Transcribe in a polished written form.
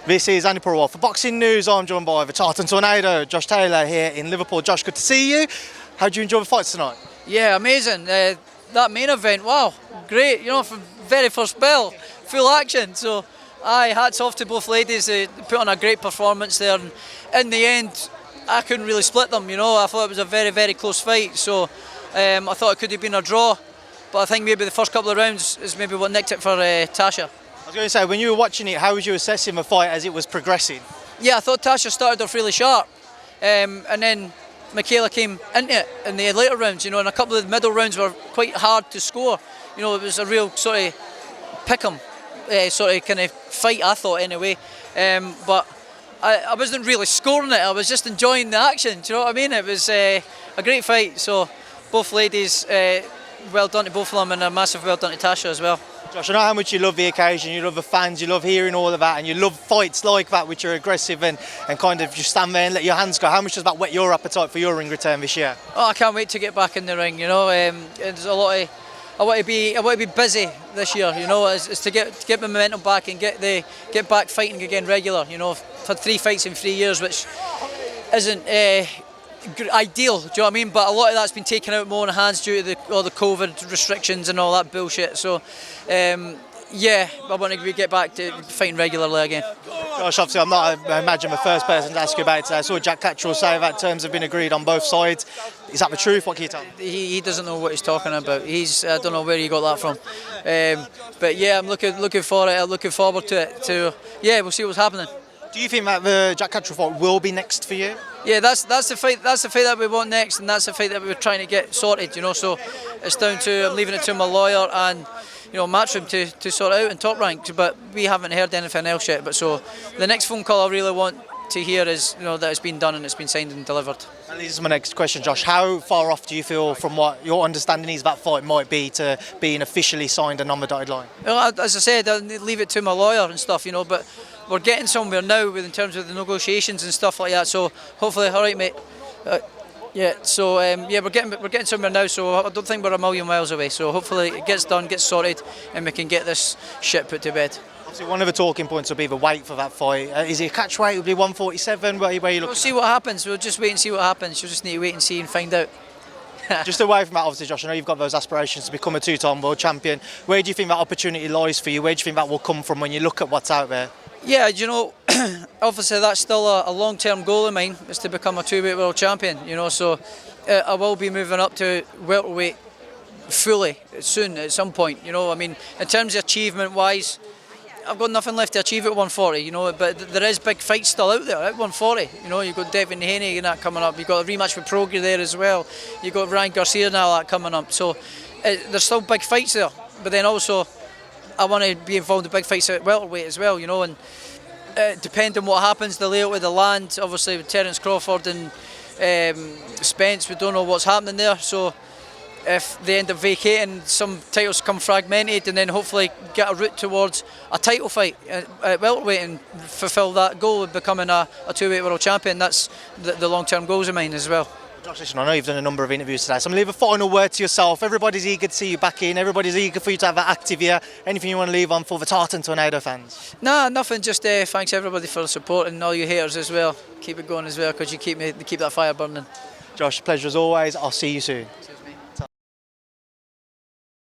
This is Andi Purewal for Boxing News. I'm joined by the Tartan Tornado, Josh Taylor here in Liverpool. Josh, good to see you. How did you enjoy the fights tonight? Yeah, amazing. That main event, wow, great. You know, from very first bell, full action. So, hats off to both ladies. They put on a great performance there. And in the end, I couldn't really split them. You know, I thought it was a very, very close fight. So, I thought it could have been a draw. But I think maybe the first couple of rounds is maybe what nicked it for Tasha. I was going to say, when you were watching it, how was you assessing the fight as it was progressing? Yeah, I thought Tasha started off really sharp, and then Michaela came into it in the later rounds, you know, and a couple of the middle rounds were quite hard to score. You know, it was a real sort of pick-em sort of kind of fight, I thought, anyway. But I wasn't really scoring it, I was just enjoying the action, do you know what I mean? It was a great fight, so both ladies, well done to both of them, and a massive well done to Tasha as well. Josh, I know how much you love the occasion, you love the fans, you love hearing all of that, and you love fights like that which are aggressive and kind of just stand there and let your hands go. How much does that whet your appetite for your ring return this year? Oh, I can't wait to get back in the ring, you know. There's a lot of, I want to be busy this year, you know, is to get my momentum back and get back fighting again regular, you know. I've had 3 fights in 3 years, which isn't ideal, do you know what I mean? But a lot of that's been taken out more in hands due to all the COVID restrictions and all that bullshit. So, yeah, I want to get back to fighting regularly again. Josh, obviously I'm not, I imagine, the first person to ask you about it today. I saw Jack Catterall say that terms have been agreed on both sides. Is that the truth? What can you tell me? He doesn't know what he's talking about. I don't know where he got that from. But yeah, I'm looking for it. I'm looking forward to it. Yeah, we'll see what's happening. Do you think that the Jack Catterall fight will be next for you? Yeah, that's the fight. That's the fight that we want next, and that's the fight that we were trying to get sorted. You know, so it's down to I'm leaving it to my lawyer and Matchroom to sort it out in Top Rank. But we haven't heard anything else yet. But so the next phone call I really want to hear is that it's been done and it's been signed and delivered. That leads to my next question, Josh. How far off do you feel from what your understanding is that fight might be to being officially signed and on the dotted line? Well, as I said, I leave it to my lawyer and stuff. But we're getting somewhere now in terms of the negotiations and stuff like that. So hopefully, all right, mate. Yeah. So yeah, we're getting somewhere now. So I don't think we're a million miles away. So hopefully it gets done, gets sorted, and we can get this shit put to bed. Obviously, one of the talking points will be the weight for that fight. Is it a catch weight? Will it be 147? Where you looking? We'll see what happens. We'll just wait and see what happens. You'll just need to wait and see and find out. Just away from that, obviously, Josh, I know you've got those aspirations to become a 2-time world champion. Where do you think that opportunity lies for you? Where do you think that will come from when you look at what's out there? Yeah, obviously that's still a long-term goal of mine, is to become a 2-weight world champion, so I will be moving up to welterweight fully soon at some point, I mean, in terms of achievement-wise, I've got nothing left to achieve at 140, but there is big fights still out there at 140, you've got Devin Haney and that coming up, you've got a rematch with Prograis there as well, you've got Ryan Garcia and all that coming up, so there's still big fights there, but then also I want to be involved in big fights at welterweight as well, and depending on what happens, the layout with the land, obviously with Terence Crawford and Spence, we don't know what's happening there, so if they end up vacating, some titles come fragmented, and then hopefully get a route towards a title fight at welterweight and fulfil that goal of becoming a 2-weight world champion. That's the long-term goals of mine as well. Josh, listen, I know you've done a number of interviews today, so I'm going to leave a final word to yourself. Everybody's eager to see you back in, everybody's eager for you to have that active year. Anything you want to leave on for the Tartan Tornado fans? Nah, nothing, just thanks everybody for the support and all you haters as well. Keep it going as well, because you keep that fire burning. Josh, pleasure as always. I'll see you soon.